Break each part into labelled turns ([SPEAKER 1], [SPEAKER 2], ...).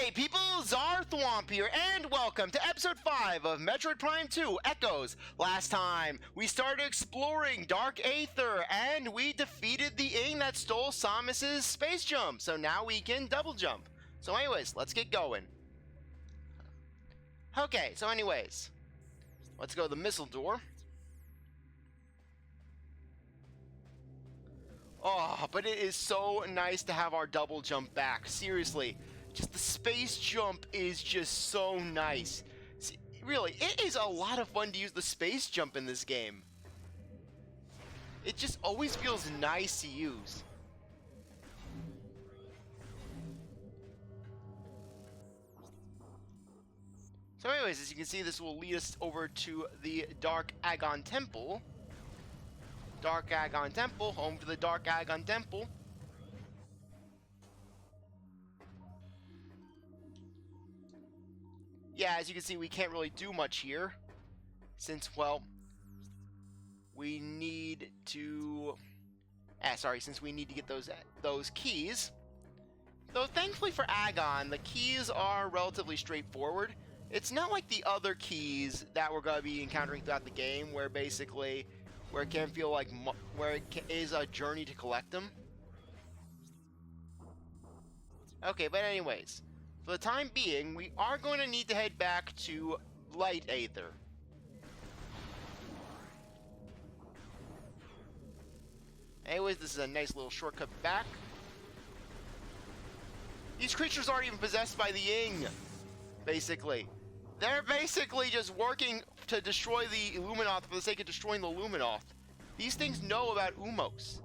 [SPEAKER 1] Hey people, CzarThwomp here, and welcome to episode 5 of Metroid Prime 2 Echoes. Last time, we started exploring Dark Aether, and we defeated the Ing that stole Samus's space jump, so now we can double jump. So anyways, let's get going. Okay, so anyways, let's go to the missile door. Oh, but it is so nice to have our double jump back, seriously. Just the space jump is just so nice. See, really, it is a lot of fun to use the space jump in this game. It just always feels nice to use. So anyways, as you can see, this will lead us over to the Dark Agon Temple. Dark Agon Temple, home to the Dark Agon Temple. Yeah, as you can see, we can't really do much here, since, well, we need to... since we need to get those keys. Though, thankfully for Agon, the keys are relatively straightforward. It's not like the other keys that we're going to be encountering throughout the game, where basically, where it can feel like, where it is a journey to collect them. Okay, but anyways, for the time being, we are going to need to head back to Light Aether. Anyways, this is a nice little shortcut back. These creatures aren't even possessed by the Ing, basically. They're basically just working to destroy the Illuminoth for the sake of destroying the Illuminoth. These things know about U-Mos.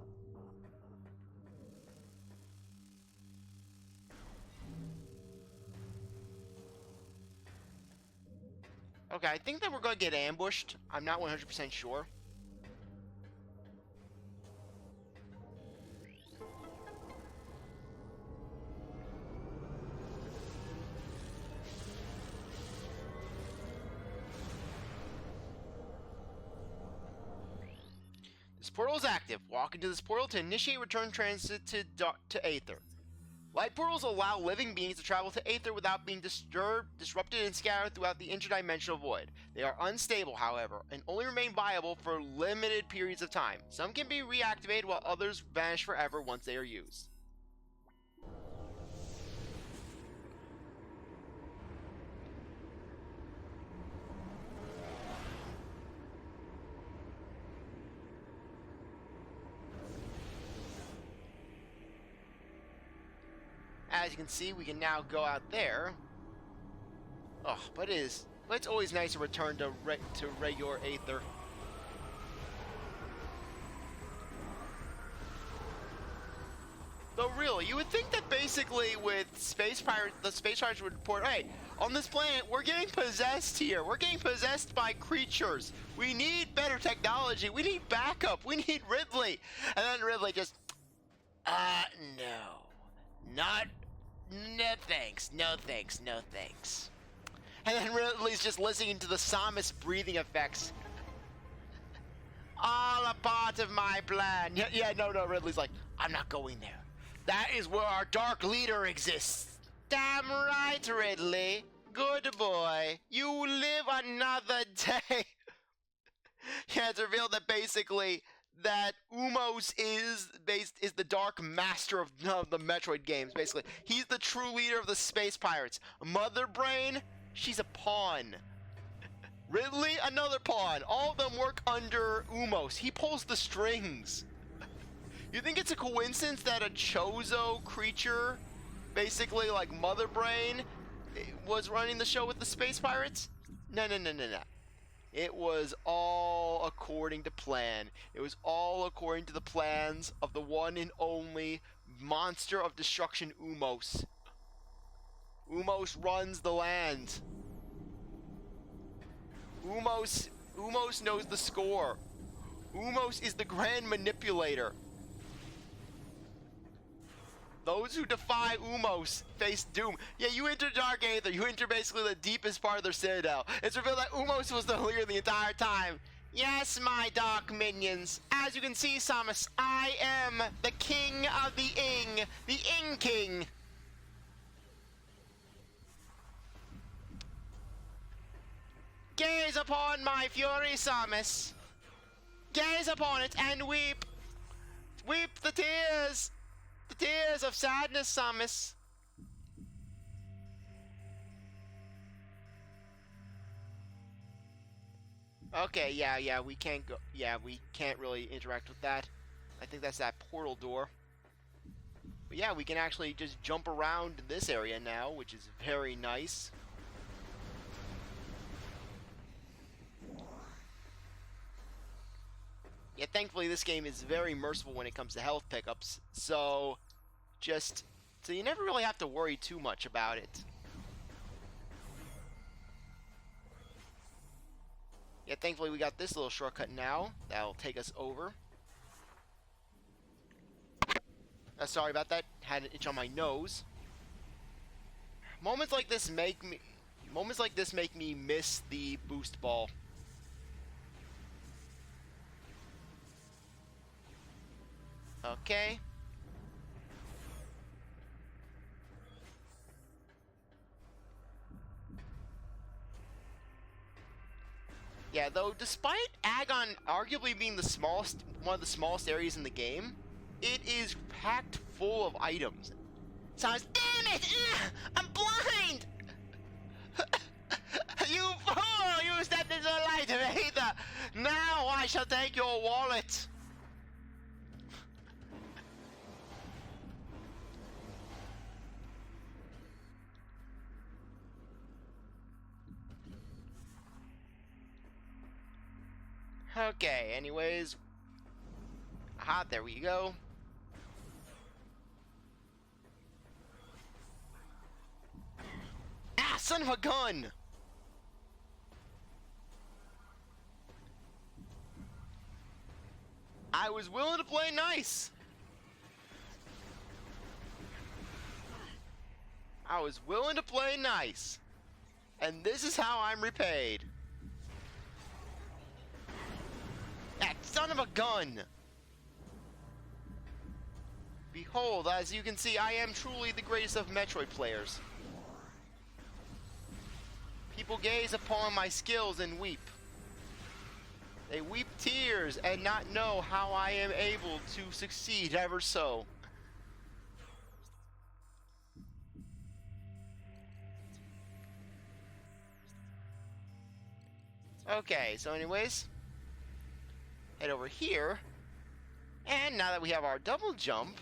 [SPEAKER 1] Okay, I think that we're going to get ambushed. I'm not 100% sure. This portal is active. Walk into this portal to initiate return transit to Aether. Light portals allow living beings to travel to Aether without being disturbed, disrupted, and scattered throughout the interdimensional void. They are unstable, however, and only remain viable for limited periods of time. Some can be reactivated while others vanish forever once they are used. As you can see, we can now go out there. Oh, but it's always nice to return to regular Aether. Though really, you would think that basically with space pirates, the space pirates would report, hey, on this planet, we're getting possessed here. We're getting possessed by creatures. We need better technology. We need backup. We need Ridley. And then Ridley just, no. No thanks, no thanks, no thanks. And then Ridley's just listening to the Samus breathing effects. All a part of my plan. No, Ridley's like, I'm not going there. That is where our dark leader exists. Damn right, Ridley. Good boy. You live another day. Yeah, it's revealed that basically that U-Mos is the dark master of the Metroid games, basically. He's the true leader of the space pirates. Mother Brain, she's a pawn. Ridley, another pawn. All of them work under U-Mos. He pulls the strings. You think it's a coincidence that a Chozo creature, basically like Mother Brain, was running the show with the space pirates? No. It was all according to plan. It was all according to the plans of the one and only monster of destruction, U-Mos. U-Mos runs the land. U-Mos knows the score. U-Mos is the grand manipulator. Those who defy U-Mos face doom. Yeah, you enter Dark Aether. You enter basically the deepest part of their citadel. It's revealed that U-Mos was the leader the entire time. Yes, my dark minions. As you can see, Samus, I am the king of the Ing. The Ing King. upon my fury, Samus. Gaze upon it and weep. Weep the tears. The tears of sadness, Samus. Okay, yeah, we can't go. Yeah, we can't really interact with that. I think that's that portal door. But yeah, we can actually just jump around this area now, which is very nice. Yeah, thankfully this game is very merciful when it comes to health pickups, so you never really have to worry too much about it. Yeah, thankfully we got this little shortcut now that'll take us over. Sorry about that. Had an itch on my nose. Moments like this make me miss the boost ball. Okay. Yeah, though, despite Agon arguably being one of the smallest areas in the game, it is packed full of items. Sounds, damn it! I'm blind! You fool! You stepped into the light of Aether! Now I shall take your wallet! Okay, anyways. Aha, there we go. Ah, son of a gun! I was willing to play nice. I was willing to play nice. And this is how I'm repaid. That son of a gun! Behold, as you can see, I am truly the greatest of Metroid players. People gaze upon my skills and weep. They weep tears and not know how I am able to succeed ever so. Okay, so anyways, head over here, and now that we have our double jump,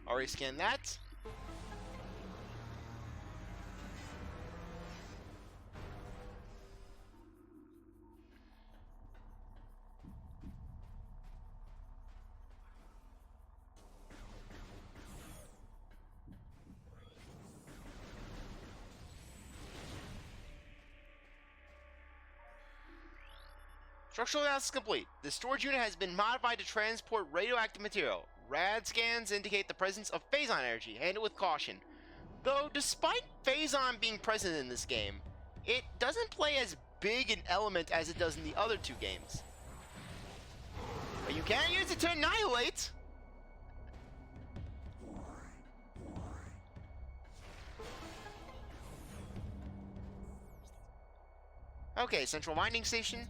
[SPEAKER 1] already scanned that. Structural analysis complete. The storage unit has been modified to transport radioactive material. Rad scans indicate the presence of phazon energy. Handle with caution. Though, despite phazon being present in this game, it doesn't play as big an element as it does in the other two games. But you can use it to annihilate! Okay, central mining station.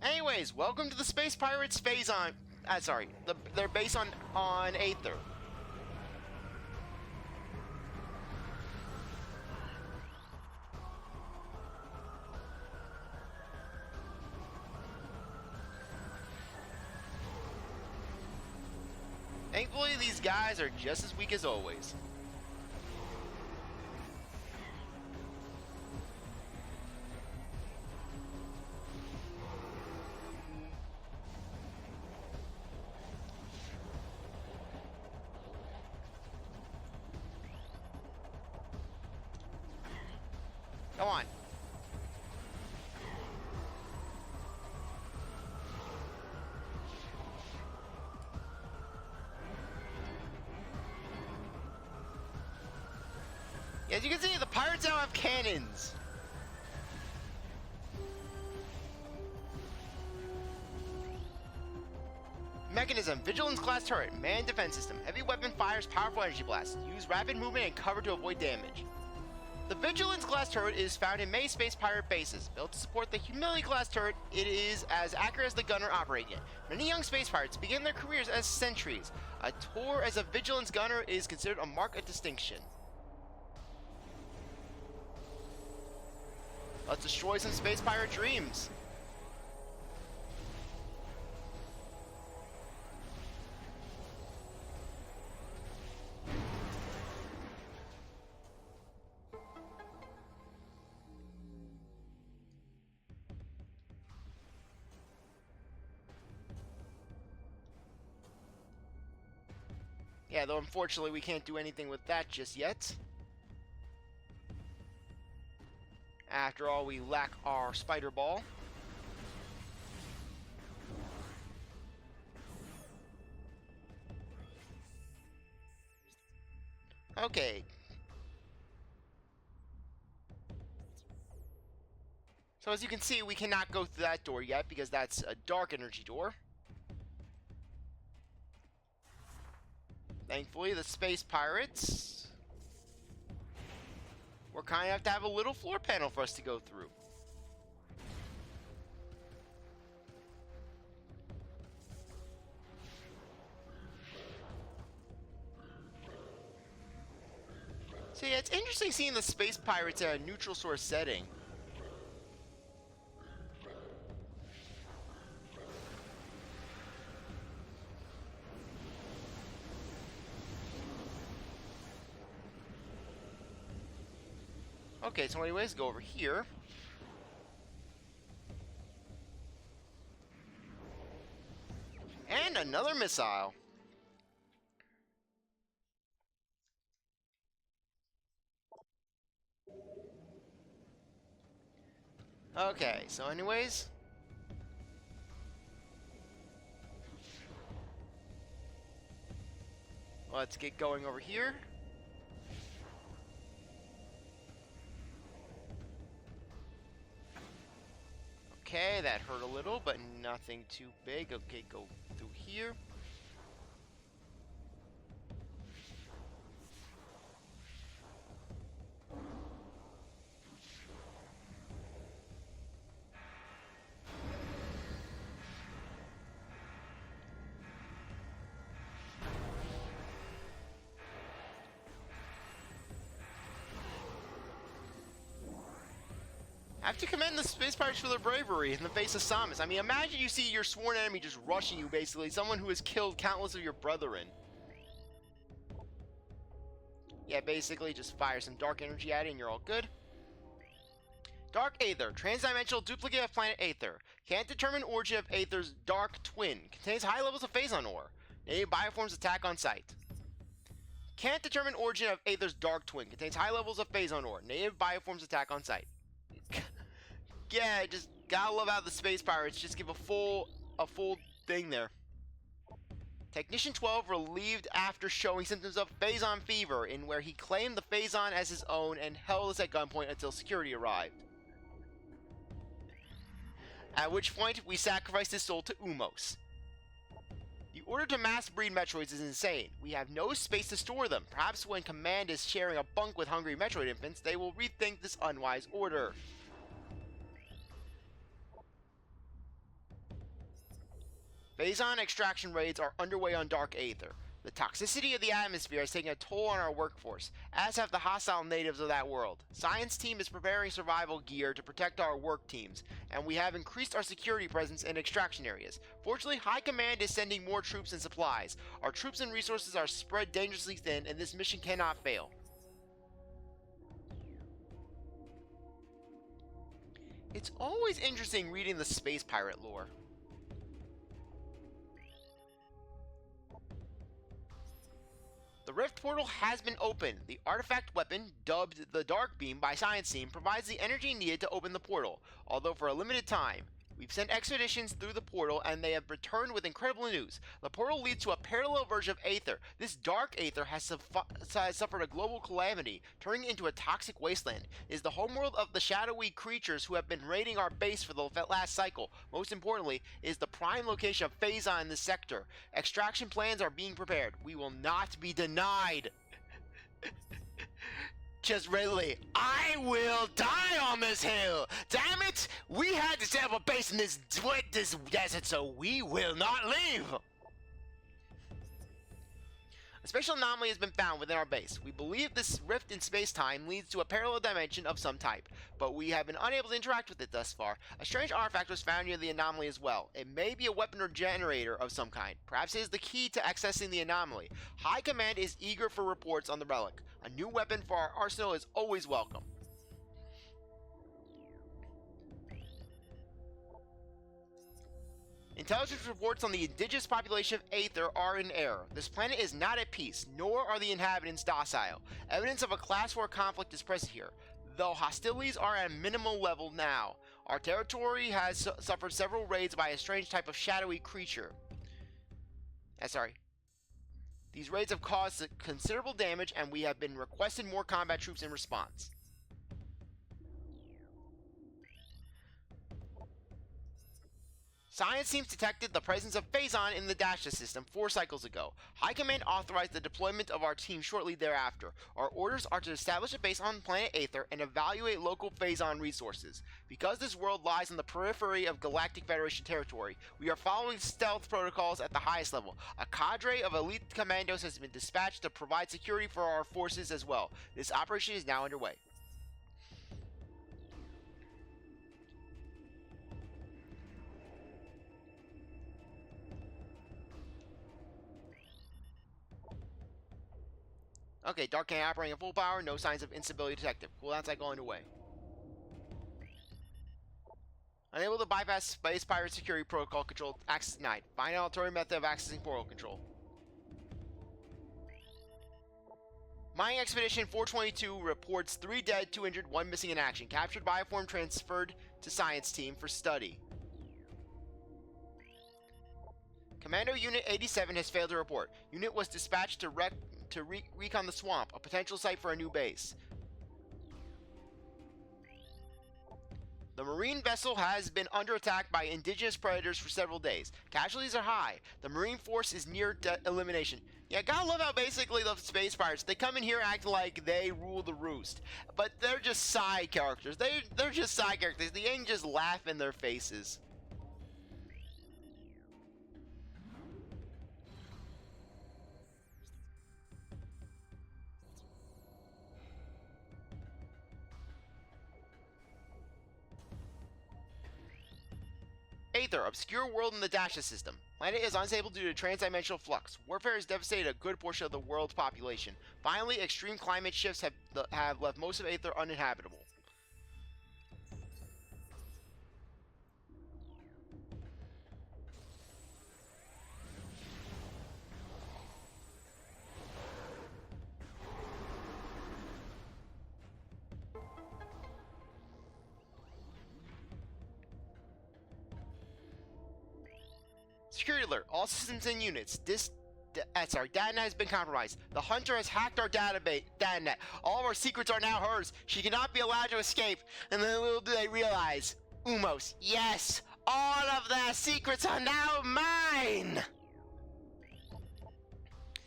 [SPEAKER 1] Anyways, welcome to the Space Pirates phazon. Their base on Aether. Thankfully, these guys are just as weak as always. Come on. As you can see, the pirates now have cannons. Mechanism, Vigilance class turret, manned defense system. Heavy weapon fires powerful energy blasts. Use rapid movement and cover to avoid damage. The Vigilance class turret is found in many space pirate bases. Built to support the Humility class turret, it is as accurate as the gunner operating it. Many young space pirates begin their careers as sentries. A tour as a Vigilance gunner is considered a mark of distinction. Let's destroy some space pirate dreams. Yeah, though unfortunately we can't do anything with that just yet. After all, we lack our spider ball. Okay. So as you can see, we cannot go through that door yet because that's a dark energy door. Thankfully, the space pirates were kind enough to have a little floor panel for us to go through. So yeah, it's interesting seeing the space pirates in a neutral sort of setting. Okay, so anyways, go over here. And another missile. Okay, so anyways. Let's get going over here. Okay, that hurt a little, but nothing too big. Okay, go through here. I have to commend the space pirates for their bravery in the face of Samus. I mean, imagine you see your sworn enemy just rushing you, basically. Someone who has killed countless of your brethren. Yeah, basically, just fire some dark energy at it and you're all good. Dark Aether, transdimensional duplicate of planet Aether. Can't determine origin of Aether's dark twin. Contains high levels of phazon ore. Native bioforms attack on sight. Can't determine origin of Aether's dark twin. Contains high levels of phazon ore. Native bioforms attack on sight. Yeah, just gotta love how the space pirates just give a full thing there. Technician 12 relieved after showing symptoms of phazon fever, in where he claimed the phazon as his own and held us at gunpoint until security arrived. At which point, we sacrificed his soul to U-Mos. The order to mass breed Metroids is insane. We have no space to store them. Perhaps when Command is sharing a bunk with hungry Metroid infants, they will rethink this unwise order. Phazon extraction raids are underway on Dark Aether. The toxicity of the atmosphere has taken a toll on our workforce, as have the hostile natives of that world. Science team is preparing survival gear to protect our work teams, and we have increased our security presence in extraction areas. Fortunately, High Command is sending more troops and supplies. Our troops and resources are spread dangerously thin, and this mission cannot fail. It's always interesting reading the space pirate lore. The rift portal has been opened. The artifact weapon, dubbed the Dark Beam by Science Team, provides the energy needed to open the portal, although for a limited time. We've sent expeditions through the portal, and they have returned with incredible news. The portal leads to a parallel version of Aether. This dark Aether has suffered a global calamity, turning into a toxic wasteland. It is the homeworld of the shadowy creatures who have been raiding our base for the last cycle. Most importantly, it is the prime location of Phazon in this sector. Extraction plans are being prepared. We will not be denied. Just Ridley, I will die on this hill! Damn it! We had to set up a base in this desert, so we will not leave! A special anomaly has been found within our base. We believe this rift in space-time leads to a parallel dimension of some type, but we have been unable to interact with it thus far. A strange artifact was found near the anomaly as well. It may be a weapon or generator of some kind. Perhaps it is the key to accessing the anomaly. High Command is eager for reports on the relic. A new weapon for our arsenal is always welcome. Intelligence reports on the indigenous population of Aether are in error. This planet is not at peace, nor are the inhabitants docile. Evidence of a class war conflict is present here, though hostilities are at a minimal level now. Our territory has suffered several raids by a strange type of shadowy creature. These raids have caused considerable damage, and we have been requested more combat troops in response. Science teams detected the presence of Phazon in the Dasha system 4 cycles ago. High Command authorized the deployment of our team shortly thereafter. Our orders are to establish a base on planet Aether and evaluate local Phazon resources. Because this world lies on the periphery of Galactic Federation territory, we are following stealth protocols at the highest level. A cadre of elite commandos has been dispatched to provide security for our forces as well. This operation is now underway. Okay, Dark Cannon operating at full power, no signs of instability detected. Cooldown cycle underway. Unable to bypass Space Pirate Security Protocol control, access denied. Find an alternative method of accessing portal control. Mining Expedition 422 reports 3 dead, 2 injured, 1 missing in action. Captured bioform transferred to science team for study. Commando Unit 87 has failed to report. Unit was dispatched to recon the swamp, a potential site for a new base. The marine vessel has been under attack by indigenous predators for several days. Casualties are high. The marine force is near elimination. Yeah, gotta love how basically the space pirates, they come in here acting like they rule the roost. But they're just side characters. They're just side characters. The Yang just laugh in their faces. Aether, obscure world in the Dasha system. Planet is unstable due to transdimensional flux. Warfare has devastated a good portion of the world's population. Finally, extreme climate shifts have left most of Aether uninhabitable. Security alert. All systems and units. Datanet has been compromised. The Hunter has hacked our datanet. All of our secrets are now hers. She cannot be allowed to escape. And then little do they realize, U-Mos, yes, all of their secrets are now mine!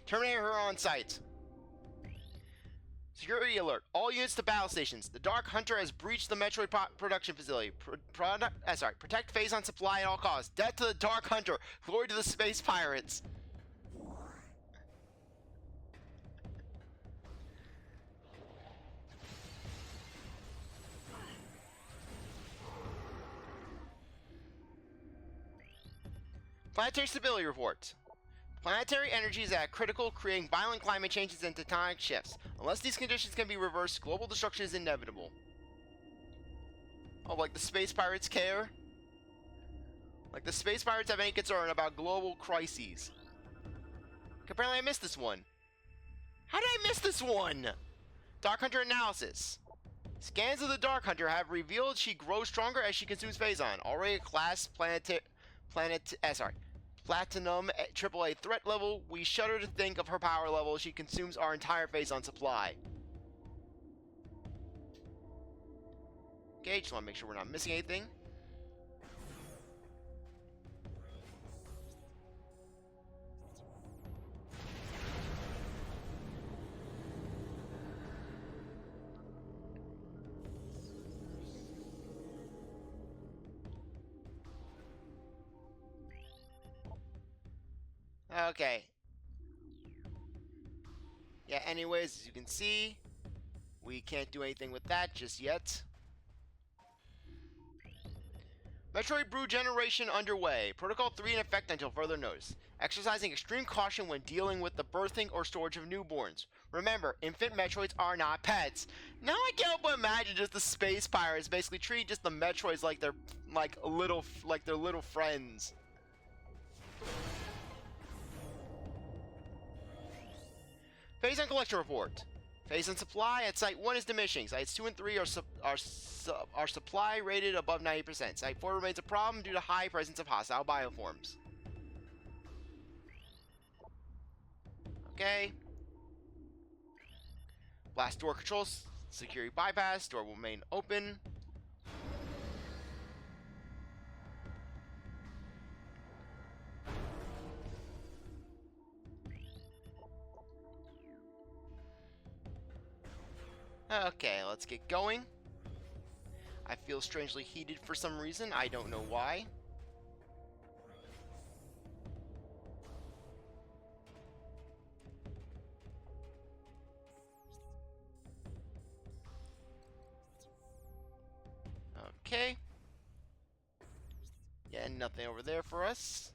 [SPEAKER 1] Terminate her on site. Security alert. All units to battle stations. The Dark Hunter has breached the Metroid production facility. Protect Phazon supply at all costs. Death to the Dark Hunter. Glory to the space pirates. Planetary stability report. Planetary energy is at critical, creating violent climate changes and tectonic shifts. Unless these conditions can be reversed, global destruction is inevitable. Oh, like the space pirates care? Like the space pirates have any concern about global crises. Apparently I missed this one. How did I miss this one? Dark Hunter analysis. Scans of the Dark Hunter have revealed she grows stronger as she consumes Phazon. Already a class Platinum AAA threat level, we shudder to think of her power level. She consumes our entire Phazon supply. Okay, just want to make sure we're not missing anything. Okay. Yeah, anyways, as you can see, we can't do anything with that just yet. Metroid Brew generation underway. Protocol 3 in effect until further notice. Exercising extreme caution when dealing with the birthing or storage of newborns. Remember, infant Metroids are not pets. Now I can't help but imagine just the space pirates basically treat just the Metroids like they're little friends. Phazon collection report. Phazon supply at Site 1 is diminishing. Sites 2 and 3 are supply rated above 90%. Site 4 remains a problem due to high presence of hostile bioforms. Okay. Blast door controls. Security bypass. Door will remain open. Okay, let's get going. I feel strangely heated for some reason. I don't know why. Okay. Yeah, nothing over there for us.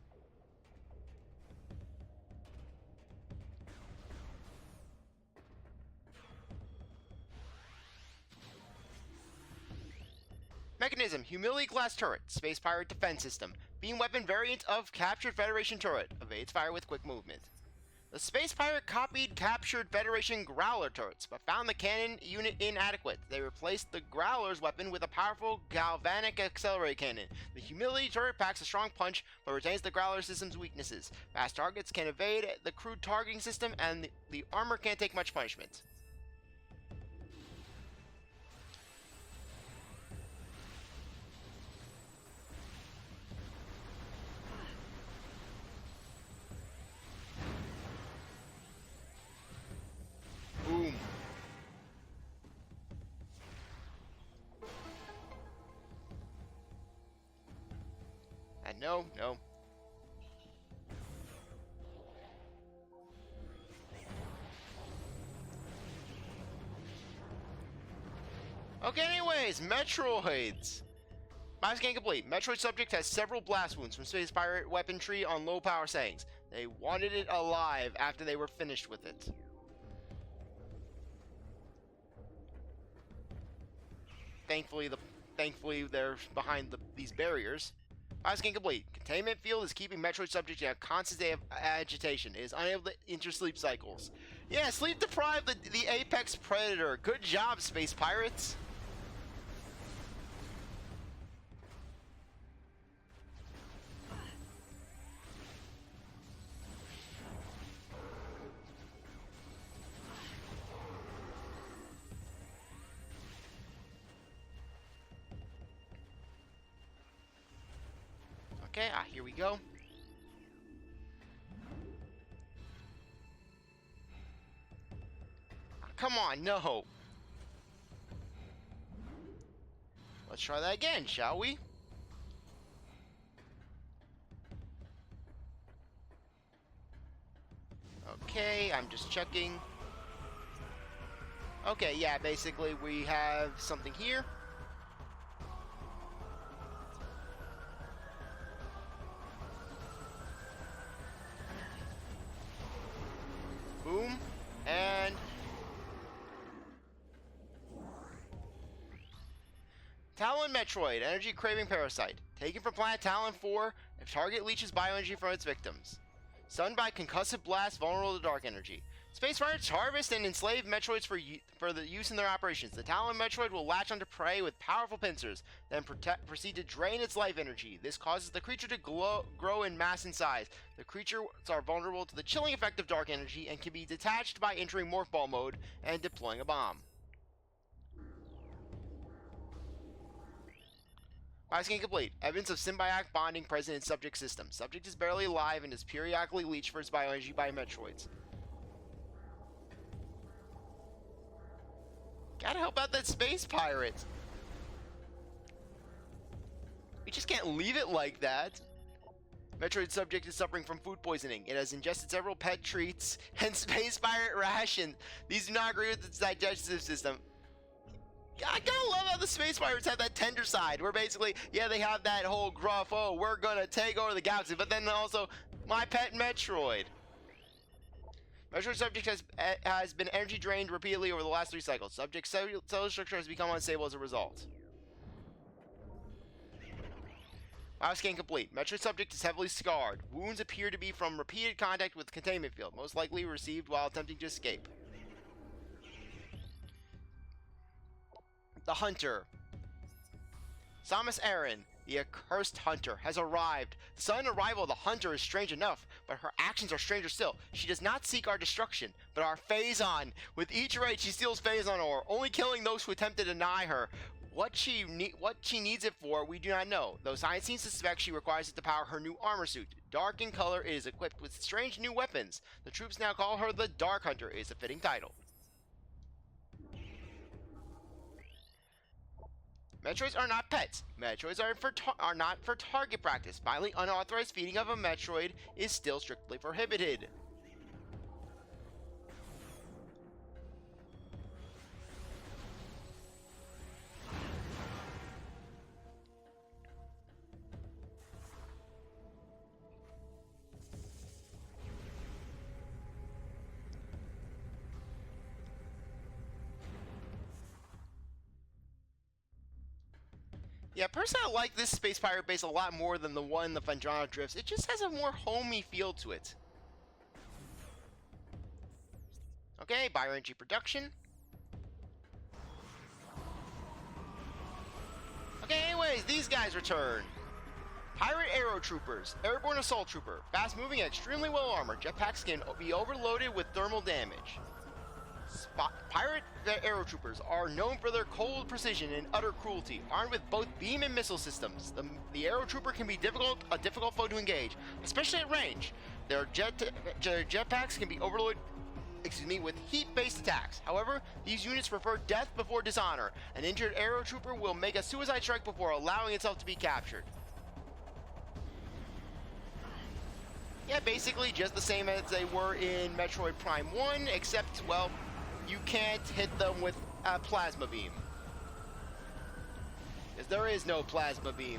[SPEAKER 1] Mechanism, Humility Glass Turret, Space Pirate Defense System, Beam Weapon variant of Captured Federation Turret, evades fire with quick movement. The Space Pirate copied Captured Federation Growler turrets, but found the cannon unit inadequate. They replaced the Growler's weapon with a powerful galvanic accelerated cannon. The Humility turret packs a strong punch, but retains the Growler system's weaknesses. Fast targets can evade the crude targeting system, and the armor can't take much punishment. Boom. And no. Okay, anyways, Metroids. My scan complete. Metroid subject has several blast wounds from Space Pirate weaponry on low power settings. They wanted it alive after they were finished with it. Thankfully, they're behind these barriers. Scan complete. Containment field is keeping Metroid subject in a constant state of agitation. It is unable to enter sleep cycles. Yeah, sleep deprived the apex predator. Good job, Space Pirates. Okay, here we go. Come on, no. Let's try that again, shall we? Okay, I'm just checking. Okay, yeah, basically we have something here. Boom, and Talon Metroid, Energy Craving Parasite. Taken from Planet Talon 4, if target leeches bioenergy from its victims. Stunned by Concussive Blast, vulnerable to dark energy. Space pirates harvest and enslave Metroids for the use in their operations. The Talon Metroid will latch onto prey with powerful pincers, then proceed to drain its life energy. This causes the creature to grow in mass and size. The creatures are vulnerable to the chilling effect of dark energy and can be detached by entering Morph Ball mode and deploying a bomb. Bioscan complete. Evidence of symbiotic bonding present in subject system. Subject is barely alive and is periodically leached for its bioenergy by Metroids. Gotta help out that space pirate. We just can't leave it like that. Metroid subject is suffering from food poisoning. It has ingested several pet treats and space pirate rations. These do not agree with its digestive system. I gotta love how the space pirates have that tender side, where basically, yeah, they have that whole gruff, oh, we're gonna take over the galaxy, but then also, my pet Metroid. Metroid subject has been energy drained repeatedly over the last 3 cycles. Subject's cellular structure has become unstable as a result. Bioscan complete. Metroid subject is heavily scarred. Wounds appear to be from repeated contact with the containment field, most likely received while attempting to escape. The Hunter. Samus Aran, the accursed hunter, has arrived. The sudden arrival of the hunter is strange enough, but her actions are stranger still. She does not seek our destruction, but our Phazon. With each raid, she steals Phazon ore, only killing those who attempt to deny her. What she needs it for, we do not know, though science teams suspect she requires it to power her new armor suit. Dark in color, it is equipped with strange new weapons. The troops now call her the Dark Hunter, is a fitting title. Metroids are not pets. Metroids are not for target practice. Violently unauthorized feeding of a Metroid is still strictly prohibited. Yeah, personally, I like this Space Pirate base a lot more than the one in the Fandrana Drifts. It just has a more homey feel to it. Okay, bioenergy production. Okay, anyways, these guys return. Pirate Aero Troopers, Airborne Assault Trooper, fast-moving and extremely well-armored. Jetpacks can be overloaded with thermal damage. Pirate Aero Troopers are known for their cold precision and utter cruelty, armed with both beam and missile systems. The Aero Trooper can be a difficult foe to engage, especially at range. Their jetpacks can be overloaded with heat-based attacks. However, these units prefer death before dishonor. An injured Aero Trooper will make a suicide strike before allowing itself to be captured. Yeah, basically just the same as they were in Metroid Prime 1, except, well, you can't hit them with a plasma beam. Because there is no plasma beam.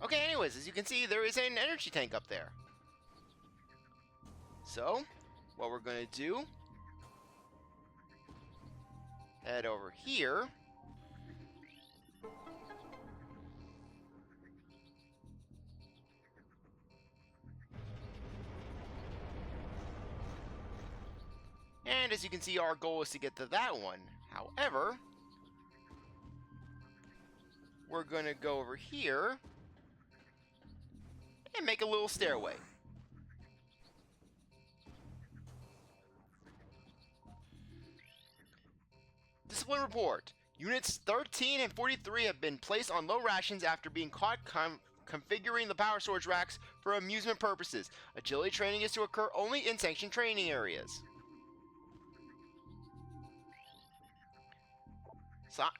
[SPEAKER 1] Okay, anyways, as you can see, there is an energy tank up there. So, what we're going to do, head over here. And as you can see, our goal is to get to that one. However, we're going to go over here and make a little stairway. Discipline report. Units 13 and 43 have been placed on low rations after being caught configuring the power storage racks for amusement purposes. Agility training is to occur only in sanctioned training areas.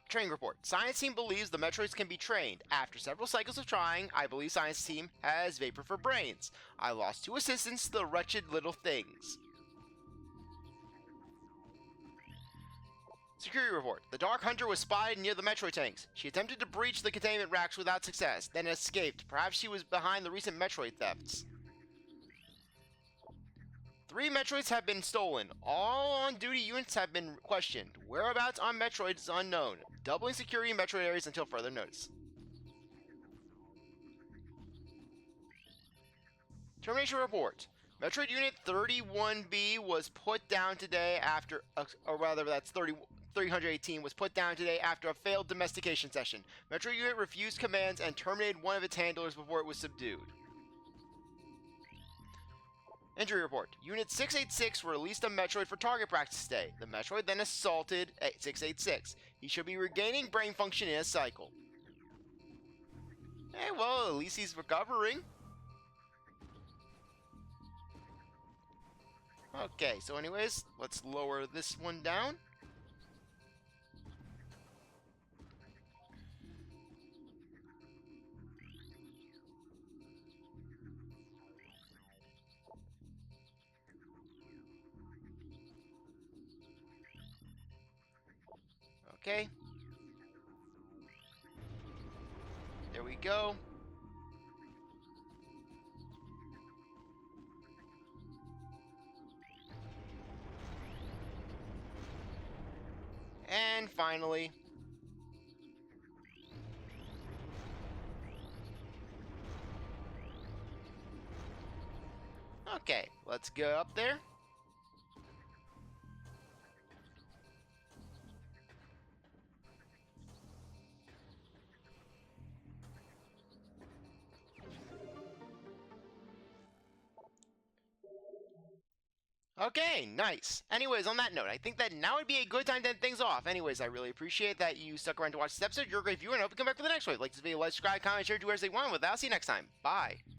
[SPEAKER 1] Training report. Science team believes the Metroids can be trained. After several cycles of trying, I believe science team has vapor for brains. I lost 2 assistants to the wretched little things. Security report. The Dark Hunter was spotted near the Metroid tanks. She attempted to breach the containment racks without success, then escaped. Perhaps she was behind the recent Metroid thefts. 3 Metroids have been stolen. All on-duty units have been questioned. Whereabouts on Metroid is unknown. Doubling security in Metroid areas until further notice. Termination report. Metroid Unit 31B was put down today after, or rather that's 318, was put down today after a failed domestication session. Metroid Unit refused commands and terminated one of its handlers before it was subdued. Injury report. Unit 686 released a Metroid for target practice today. The Metroid then assaulted 686. He should be regaining brain function in a cycle. Hey, well, at least he's recovering. Okay, so anyways, let's lower this one down. Okay. There we go. And finally, okay, let's go up there. Okay, nice. Anyways, on that note, I think that now would be a good time to end things off. Anyways, I really appreciate that you stuck around to watch this episode. You're a great viewer, and I hope you come back for the next one. Like this video, like, subscribe, comment, share, do whatever you want. With that, I'll see you next time. Bye.